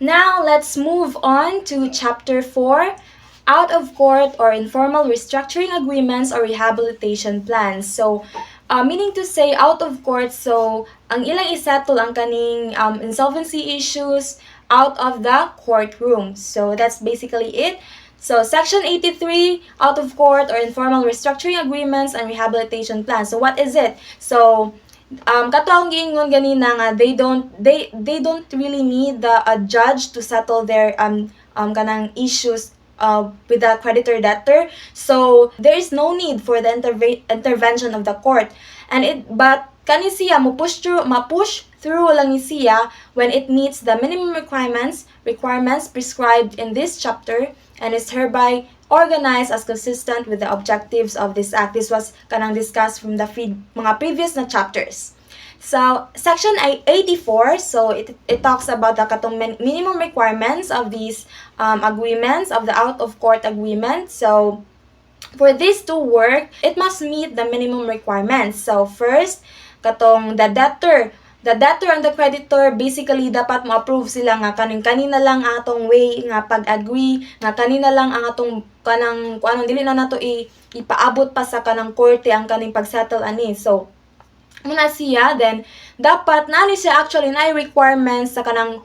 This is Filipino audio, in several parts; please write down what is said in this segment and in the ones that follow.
Now, let's move on to Chapter 4, Out of Court or Informal Restructuring Agreements or Rehabilitation Plans. So, meaning to say, out of court, so, ang ilang isettle ang kaning insolvency issues out of the courtroom. So, that's basically it. So, Section 83, out of court or informal restructuring agreements and rehabilitation plans. So, what is it? So, kato ang giingon ganina nga they don't really need a judge to settle their kanang issues with the creditor debtor, so there is no need for the intervention of the court, and but kani siya mapush through lang ni siya when it meets the minimum requirements prescribed in this chapter and is hereby organized as consistent with the objectives of this act. This was kanang discussed from the mga previous na chapters. So, Section 84, so it talks about the katong minimum requirements of these agreements, of the out-of-court agreement. So, for this to work, it must meet the minimum requirements. So, first, katong the debtor and the creditor, basically dapat ma-approve sila nga kanina lang ang atong way nga pag-agree, nga kanina lang ang atong kanang dili na nato ipaabot pa sa kanang korte ang kaning pag-settle ani. So muna siya, then dapat nani siya actually na requirements sa kanang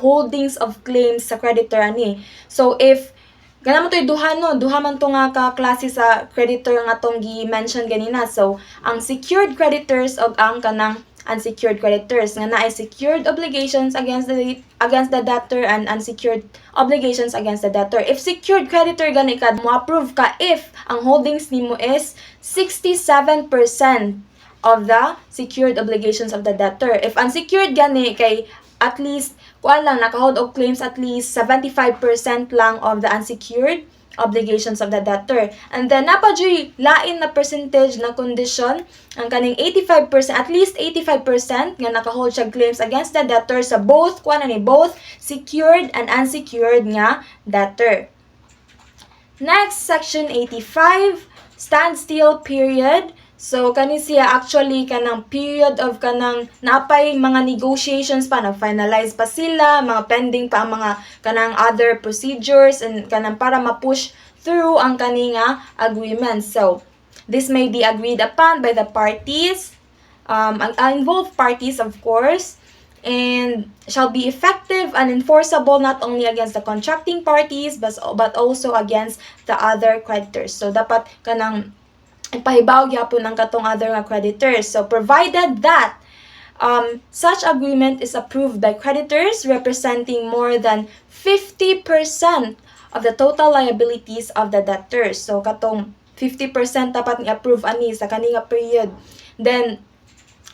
holdings of claims sa creditor ani. So if ganamo to duha man to nga ka klase sa creditor nga tong gi-mention ganina. So ang secured creditors og ang kanang unsecured creditors nga naay secured obligations against the debtor and unsecured obligations against the debtor. If secured creditor gani ka, mo approve ka if ang holdings nimo is 67% of the secured obligations of the debtor. If unsecured gani kay at least nakahold og claims at least 75% lang of the unsecured obligations of the debtor. And then napadyoy lain na percentage na condition ang kaning 85%, at least 85% nga nakahold siya claims against the debtor sa both both secured and unsecured nga debtor. Next, Section 85, standstill period. So kani siya actually kanang period of kanang napay mga negotiations pa, na-finalize pa sila, mga pending pa ang mga kanang other procedures and kanang para ma-push through ang kaninga agreement. So this may be agreed upon by the parties, ang involved parties of course, and shall be effective and enforceable not only against the contracting parties but also against the other creditors. So dapat kanang ipahibaw gyapon ang katong other nga creditors. So provided that such agreement is approved by creditors representing more than 50% of the total liabilities of the debtors. So katong 50% dapat ni-approve ani sa kaninga period. Then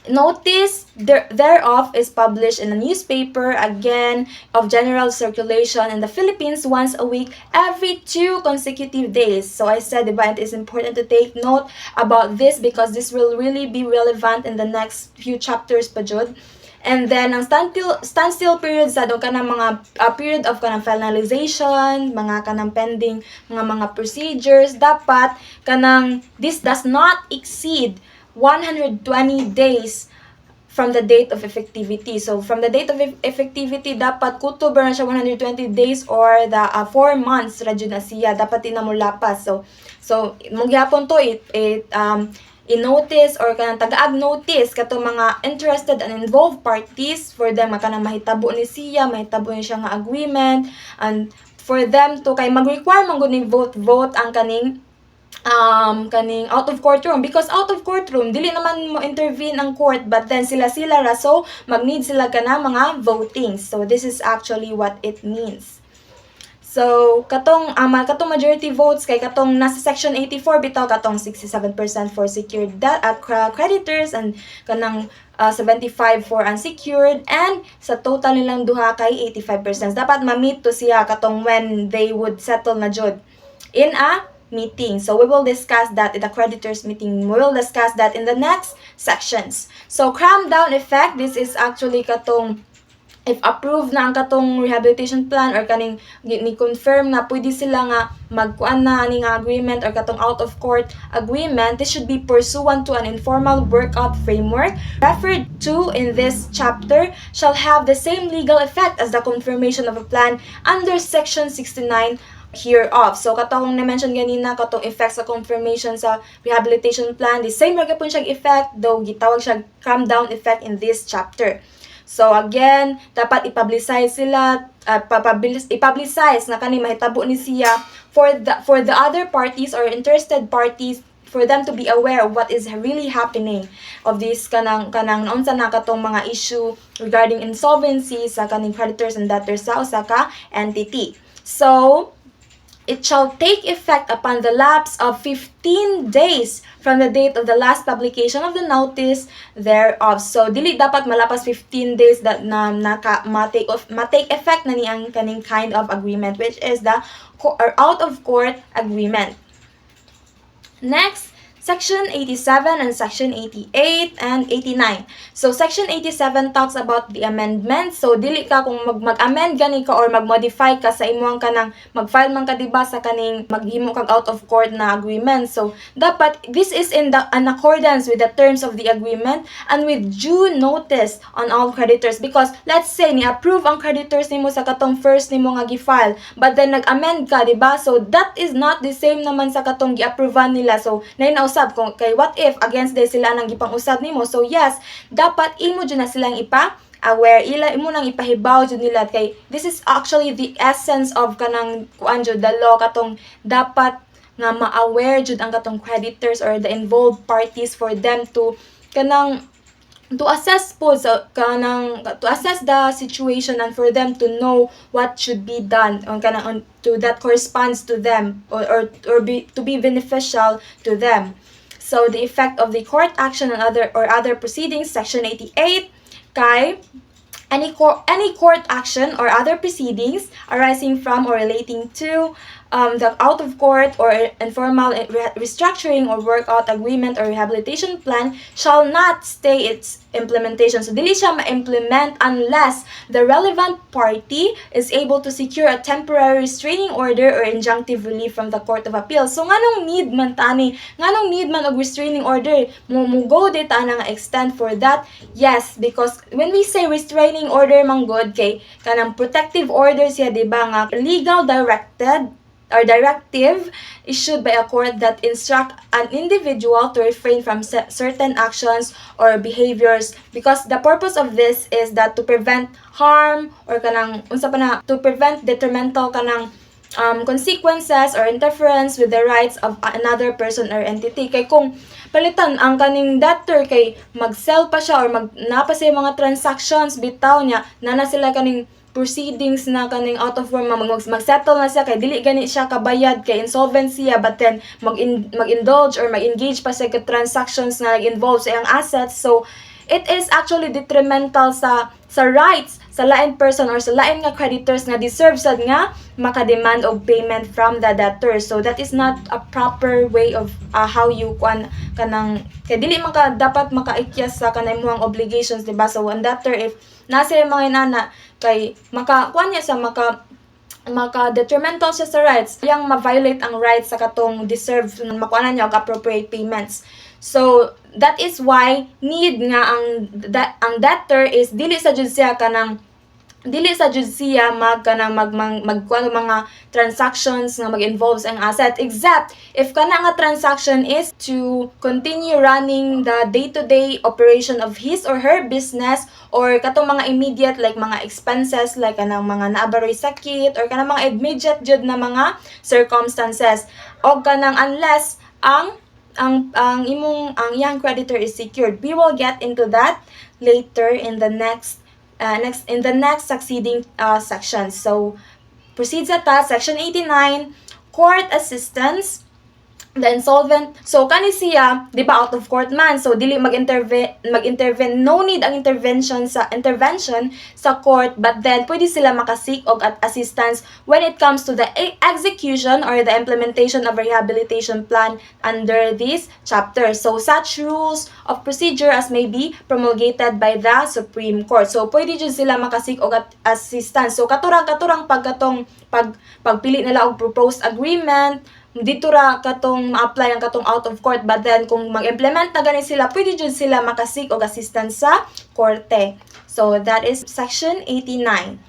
notice thereof is published in a newspaper, again, of general circulation in the Philippines once a week, every 2 consecutive days. So I said, diba, it is important to take note about this because this will really be relevant in the next few chapters pa jud. And then, ang standstill period sa doon kanang mga period of kanang finalization, mga kanang pending, mga procedures, dapat kanang this does not exceed 120 days from the date of effectivity. So, from the date of effectivity, dapat kutob na siya 120 days or the 4 months radyo na siya. Dapat inamulapas. So magyapon to i-notice or kanang taga-ag notice kato mga interested and involved parties for them kanang mahitabo ni siya, mahitabo ni siya nga agreement, and for them to kay mag-require man gud ni vote ang kaning out of courtroom, because out of courtroom dili naman mo intervene ang court, but then sila ra, so mag-need sila kana mga voting. So this is actually what it means. So katong majority votes kay katong nasa section 84 bitaw katong 67% for secured creditors and kanang 75 for unsecured, and sa total nilang duha kay 85%. Dapat ma-meet to siya katong when they would settle na jud in a meeting. So we will discuss that in the creditors meeting. We will discuss that in the next sections. So cram down effect, this is actually katong if approved na ang katong rehabilitation plan or kaning ni-confirm na pwede sila nga magkuan na ani nga agreement or katong out of court agreement, this should be pursuant to an informal workout framework referred to in this chapter shall have the same legal effect as the confirmation of a plan under section 69 hereof. So katong na-mention ganina katong effects sa confirmation sa rehabilitation plan, the same ra gyapon siyang effect, though gitawag siyang calm down effect in this chapter. So again, dapat i-publicize sila, i-publicize na kani mahitabo ni siya for the other parties or interested parties, for them to be aware of what is really happening of this kanang naunsa na katong mga issue regarding insolvency sa kaning creditors and debtors sa usa ka entity. So it shall take effect upon the lapse of 15 days from the date of the last publication of the notice thereof. So, dili dapat malapas 15 days that na ma-take effect na niyang kaning kind of agreement, which is the out of court agreement. Next, Section 87 and Section 88 and 89. So, Section 87 talks about the amendment. So, dili ka kung mag-amend gani ka or mag-modify ka sa imuang kanang mag-file man ka diba sa kaning maghimo kag out of court na agreement. So, dapat this is in accordance with the terms of the agreement and with due notice on all creditors, because let's say ni-approve ang creditors nimo sa katong first nimo nga gi-file, but then nag-amend ka, diba? So, that is not the same naman sa katong gi-approvean nila. So, nainausap kung kay what if against day sila nang gipang-usab nimo. So yes, dapat imo jud na silang aware imo nang ipahibaw jud nila kay this is actually the essence of kanang kuan jud the law, katong dapat nga ma-aware jud ang katong creditors or the involved parties for them to kanang to assess po sa kanang to assess the situation and for them to know what should be done on kanang to that corresponds to them or to be beneficial to them. So the effect of the court action and other proceedings, Section 88 kay any court action or other proceedings arising from or relating to the out of court or informal restructuring or workout agreement or rehabilitation plan shall not stay its implementation. So dili siya ma-implement unless the relevant party is able to secure a temporary restraining order or injunctive relief from the Court of Appeal. So nganong need man og restraining order? Mo go dita na nga extend for that? Yes, because when we say restraining order manggod kay kanang protective order siya, di ba, nga legal directed or directive issued by a court that instruct an individual to refrain from certain actions or behaviors, because the purpose of this is that to prevent harm or kanang unsa pa na to prevent detrimental kanang consequences or interference with the rights of another person or entity. Kay kung palitan ang kaning debtor kay mag-sell pa siya or napa siya mga transactions bitaw niya nana sila kaning proceedings na kaning out of form mag-settle na siya kay dili gani siya kabayad kay insolvency but then mag-indulge or mag-engage pa siya ka transactions na nag-involve sa iyang assets. So it is actually detrimental sa rights sa lain person or sa lain nga creditors nga deserve sad nga makademand og payment from the debtor. So that is not a proper way of how you kanang kay dili man ka dapat makaikyas sa kanang imong obligations, diba? So ang debtor, if nasa mga inana kay maka detrimental siya sa rights, yang ma-violate ang rights sa katong deserve makuha niya og appropriate payments. So that is why need nga ang debtor is dili sa jud siya magkuan mga transactions nga mag-involve ang asset, except if kana nga transaction is to continue running the day-to-day operation of his or her business or katong mga immediate like mga expenses like kanang mga naabaroy sakit or kanang mga immediate jud na mga circumstances, o kanang unless ang young creditor is secured. We will get into that later in the next succeeding section. So proceed sa Section 89, court assistance. the insolvent, so kani siya di ba out of court man, so dili mag-intervene, no need ang intervention sa court, but then pwede sila makasik og assistance when it comes to the execution or the implementation of rehabilitation plan under this chapter. So such rules of procedure as may be promulgated by the Supreme Court, so pwede jud sila makasik og assistance. So katurang pagpili nila og proposed agreement, dito ra katong ma-apply ang katong out of court, but then kung mag-implement na gani sila, pwede jud sila makasik og assistance sa korte. So that is section 89.